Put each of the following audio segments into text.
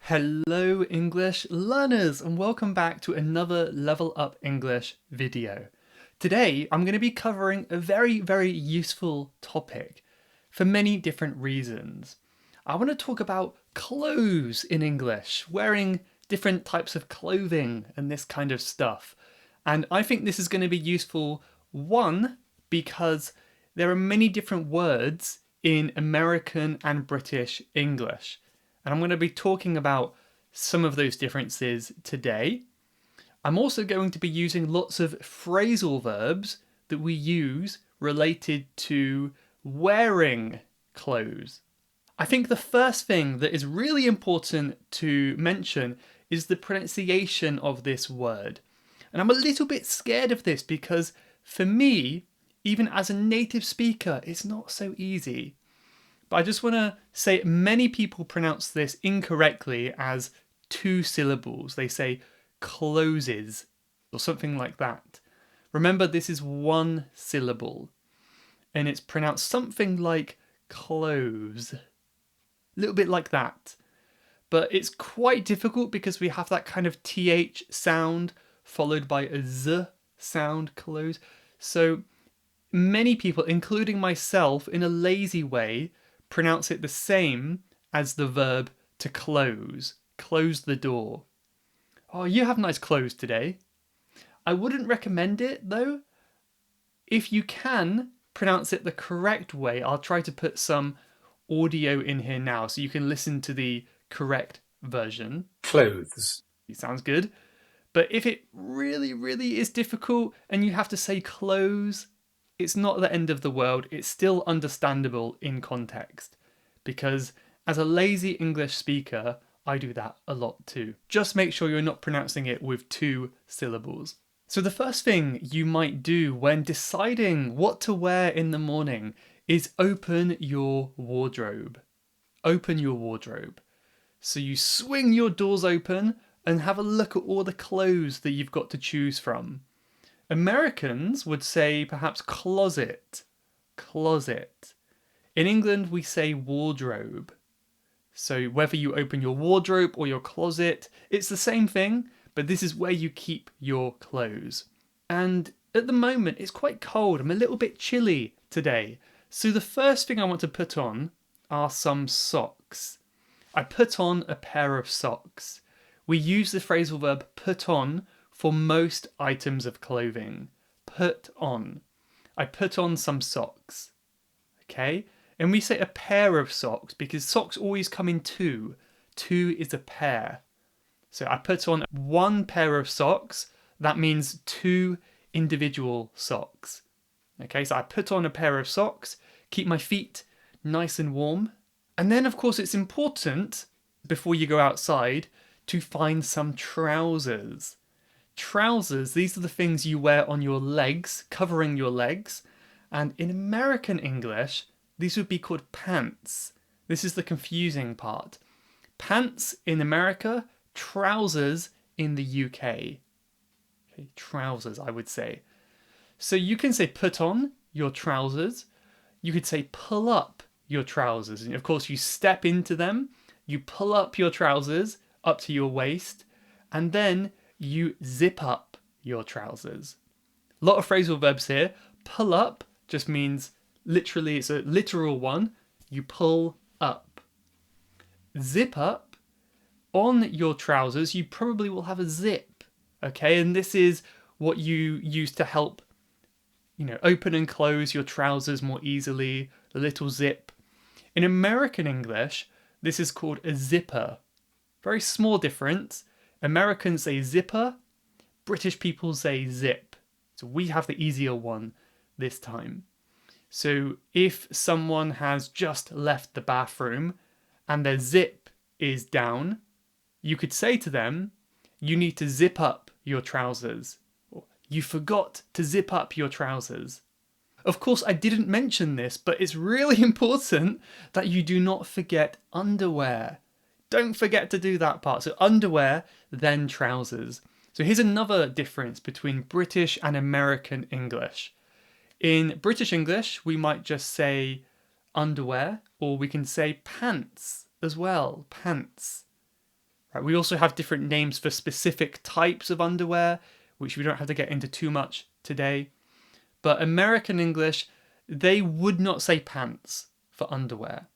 Hello English learners and welcome back to another Level Up English video. Today I'm going to be covering a very useful topic for many different reasons. I want to talk about clothes in English, wearing different types of clothing and this kind of stuff. And I think this is going to be useful, one, because there are many different words in American and British English. And I'm going to be talking about some of those differences today. I'm also going to be using lots of phrasal verbs that we use related to wearing clothes. I think the first thing that is really important to mention is the pronunciation of this word. And I'm a little bit scared of this because for me, even as a native speaker, it's not so easy. But I just want to say many people pronounce this incorrectly as two syllables. They say closes or something like that. Remember, this is one syllable and it's pronounced something like close. A little bit like that. But it's quite difficult because we have that kind of TH sound followed by a Z sound, close. So many people, including myself, in a lazy way, pronounce it the same as the verb to close. Close the door. Oh, you have nice clothes today. I wouldn't recommend it though. If you can pronounce it the correct way, I'll try to put some audio in here now so you can listen to the correct version. Clothes. It sounds good. But if it really is difficult and you have to say clothes, it's not the end of the world. It's still understandable in context. Because as a lazy English speaker, I do that a lot too. Just make sure you're not pronouncing it with two syllables. So the first thing you might do when deciding what to wear in the morning is open your wardrobe. Open your wardrobe. So you swing your doors open and have a look at all the clothes that you've got to choose from. Americans would say perhaps closet. Closet. In England, we say wardrobe. So whether you open your wardrobe or your closet, it's the same thing, but this is where you keep your clothes. And at the moment, it's quite cold. I'm a little bit chilly today. So the first thing I want to put on are some socks. I put on a pair of socks. We use the phrasal verb put on for most items of clothing. Put on. I put on some socks. Okay? And we say a pair of socks because socks always come in two. Two is a pair. So I put on one pair of socks. That means two individual socks. Okay, so I put on a pair of socks, keep my feet nice and warm. And then, of course, it's important before you go outside to find some trousers. Trousers, these are the things you wear on your legs, covering your legs. And in American English, these would be called pants. This is the confusing part. Pants in America, trousers in the UK. Okay, trousers, I would say. So you can say put on your trousers. You could say pull up your trousers. And of course, you step into them. You pull up your trousers up to your waist. And then you zip up your trousers. A lot of phrasal verbs here. Pull up just means literally, it's a literal one. You pull up. Zip up. On your trousers, you probably will have a zip. Okay, and this is what you use to help, open and close your trousers more easily. A little zip. In American English, this is called a zipper. Very small difference. Americans say zipper, British people say zip. So we have the easier one this time. So if someone has just left the bathroom and their zip is down, you could say to them, you need to zip up your trousers. Or, you forgot to zip up your trousers. Of course, I didn't mention this, but it's really important that you do not forget underwear. Don't forget to do that part. So underwear, then trousers. So here's another difference between British and American English. In British English, we might just say underwear, or we can say pants as well, pants. Right? We also have different names for specific types of underwear, which we don't have to get into too much today. But American English, they would not say pants for underwear.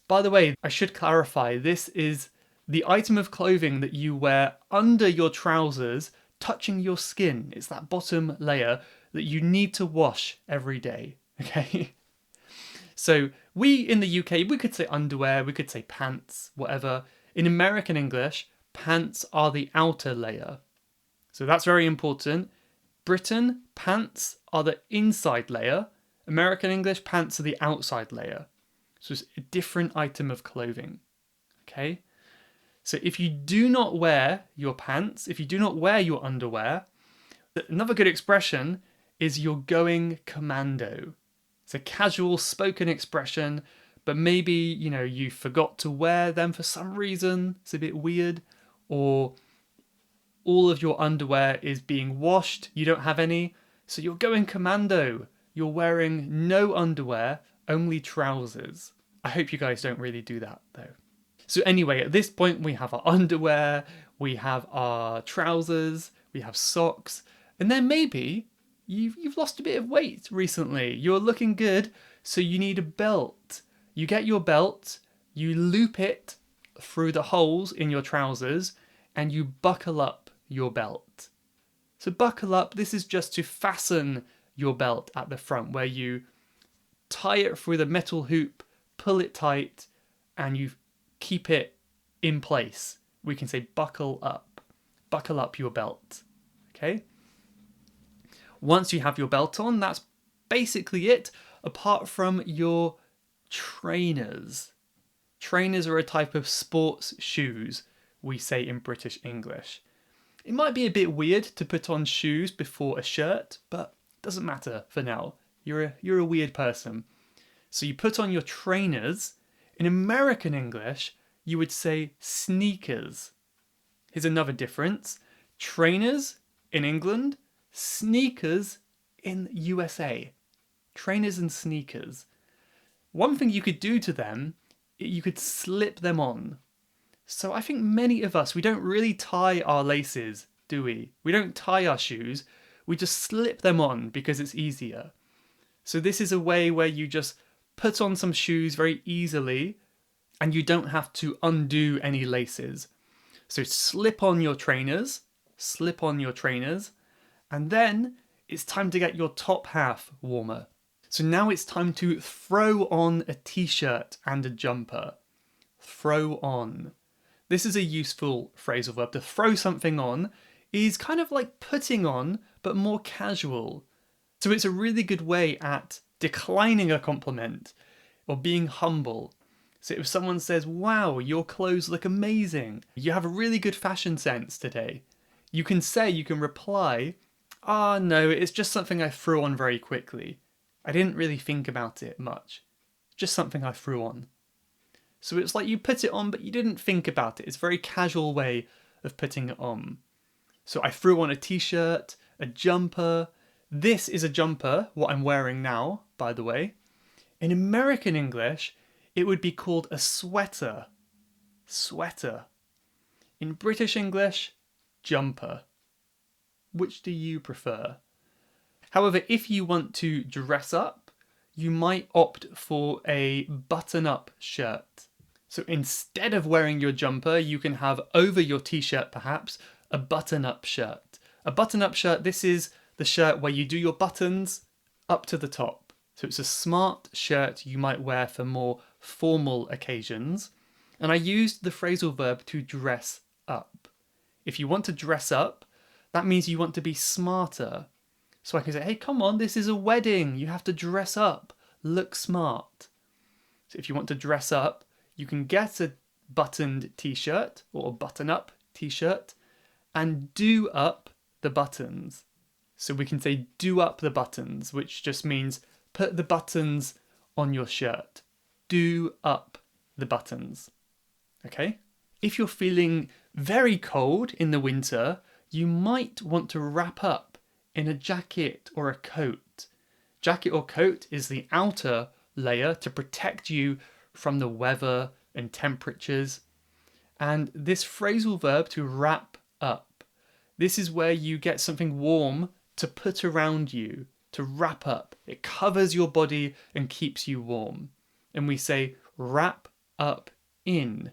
By the way, I should clarify, this is the item of clothing that you wear under your trousers, touching your skin. It's that bottom layer that you need to wash every day, okay? So we in the UK, we could say underwear, we could say pants, whatever. In American English, pants are the outer layer. So that's very important. Britain, pants are the inside layer. American English, pants are the outside layer. So it's a different item of clothing. Okay? So if you do not wear your pants, if you do not wear your underwear, another good expression is you're going commando. It's a casual spoken expression, but maybe, you forgot to wear them for some reason. It's a bit weird. Or all of your underwear is being washed. You don't have any. So you're going commando. You're wearing no underwear, only trousers. I hope you guys don't really do that though. So anyway, at this point we have our underwear, we have our trousers, we have socks, and then maybe you've lost a bit of weight recently. You're looking good, so you need a belt. You get your belt, you loop it through the holes in your trousers, and you buckle up your belt. So buckle up, this is just to fasten your belt at the front, where you tie it through the metal hoop, pull it tight, and you keep it in place. We can say buckle up your belt. Okay? Once you have your belt on, that's basically it, apart from your trainers. Trainers are a type of sports shoes, we say in British English. It might be a bit weird to put on shoes before a shirt, but it doesn't matter for now. You're a weird person. So you put on your trainers. In American English, you would say sneakers. Here's another difference. Trainers in England, sneakers in USA. Trainers and sneakers. One thing you could do to them, you could slip them on. So I think many of us, we don't really tie our laces, do we? We don't tie our shoes, we just slip them on because it's easier. So this is a way where you just put on some shoes very easily and you don't have to undo any laces. So slip on your trainers, and then it's time to get your top half warmer. So now it's time to throw on a t-shirt and a jumper. Throw on. This is a useful phrasal verb. To throw something on is kind of like putting on, but more casual. So it's a really good way at declining a compliment or being humble. So if someone says, wow, your clothes look amazing, you have a really good fashion sense today, you can reply, no, it's just something I threw on very quickly. I didn't really think about it much. Just something I threw on. So it's like you put it on, but you didn't think about it. It's a very casual way of putting it on. So I threw on a t-shirt, a jumper. This is a jumper, what I'm wearing now, by the way. In American English, it would be called a sweater. Sweater. In British English, jumper. Which do you prefer? However, if you want to dress up, you might opt for a button-up shirt. So instead of wearing your jumper, you can have over your t-shirt perhaps a button-up shirt. A button-up shirt, this is the shirt where you do your buttons up to the top. So it's a smart shirt you might wear for more formal occasions. And I used the phrasal verb to dress up. If you want to dress up, that means you want to be smarter. So I can say, hey, come on, this is a wedding. You have to dress up. Look smart. So if you want to dress up, you can get a buttoned t-shirt or a button-up t-shirt and do up the buttons. So we can say do up the buttons, which just means put the buttons on your shirt. Do up the buttons. Okay? If you're feeling very cold in the winter, you might want to wrap up in a jacket or a coat. Jacket or coat is the outer layer to protect you from the weather and temperatures. And this phrasal verb to wrap up, this is where you get something warm to put around you, to wrap up. It covers your body and keeps you warm. And we say wrap up in.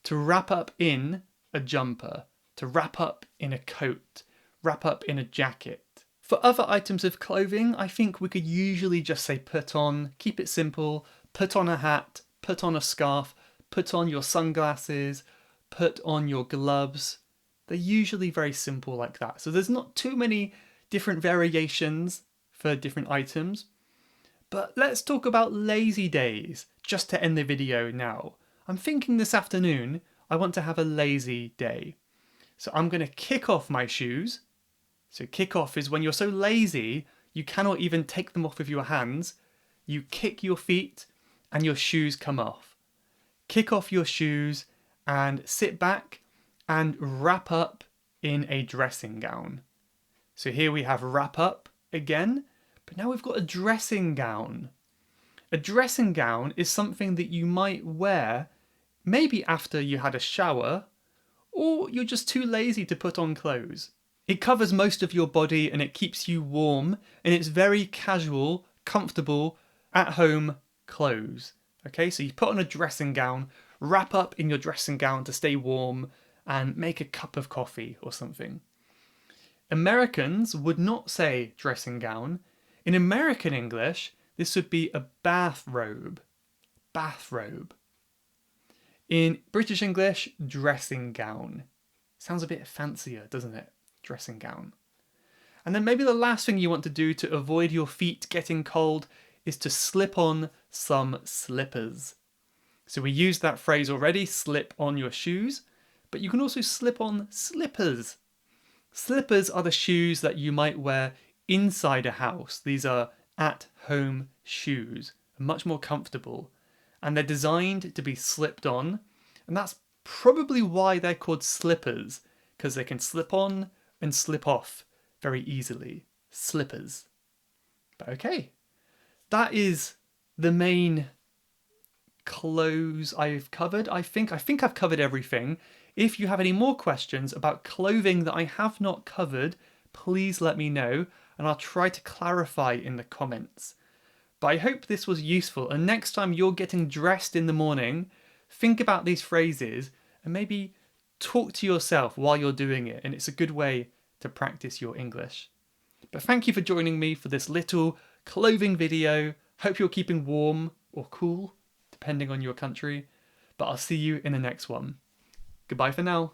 To wrap up in a jumper, to wrap up in a coat, wrap up in a jacket. For other items of clothing, I think we could usually just say put on, keep it simple, put on a hat, put on a scarf, put on your sunglasses, put on your gloves. They're usually very simple like that. So there's not too many different variations for different items. But let's talk about lazy days, just to end the video now. I'm thinking this afternoon I want to have a lazy day. So I'm going to kick off my shoes. So kick off is when you're so lazy you cannot even take them off with your hands. You kick your feet and your shoes come off. Kick off your shoes and sit back and wrap up in a dressing gown. So here we have wrap up again, but now we've got a dressing gown. A dressing gown is something that you might wear maybe after you had a shower, or you're just too lazy to put on clothes. It covers most of your body and it keeps you warm, and it's very casual, comfortable, at home clothes. Okay, so you put on a dressing gown, wrap up in your dressing gown to stay warm, and make a cup of coffee or something. Americans would not say dressing gown. In American English, this would be a bathrobe. Bathrobe. In British English, dressing gown. Sounds a bit fancier, doesn't it? Dressing gown. And then maybe the last thing you want to do to avoid your feet getting cold is to slip on some slippers. So we used that phrase already, slip on your shoes, but you can also slip on slippers. Slippers are the shoes that you might wear inside a house. These are at-home shoes, much more comfortable, and they're designed to be slipped on, and that's probably why they're called slippers, because they can slip on and slip off very easily. Slippers. But okay, that is the main clothes I've covered. I think I've covered everything. If you have any more questions about clothing that I have not covered, please let me know and I'll try to clarify in the comments. But I hope this was useful, and next time you're getting dressed in the morning, think about these phrases and maybe talk to yourself while you're doing it, and it's a good way to practice your English. But thank you for joining me for this little clothing video. Hope you're keeping warm or cool, depending on your country. But I'll see you in the next one. Goodbye for now.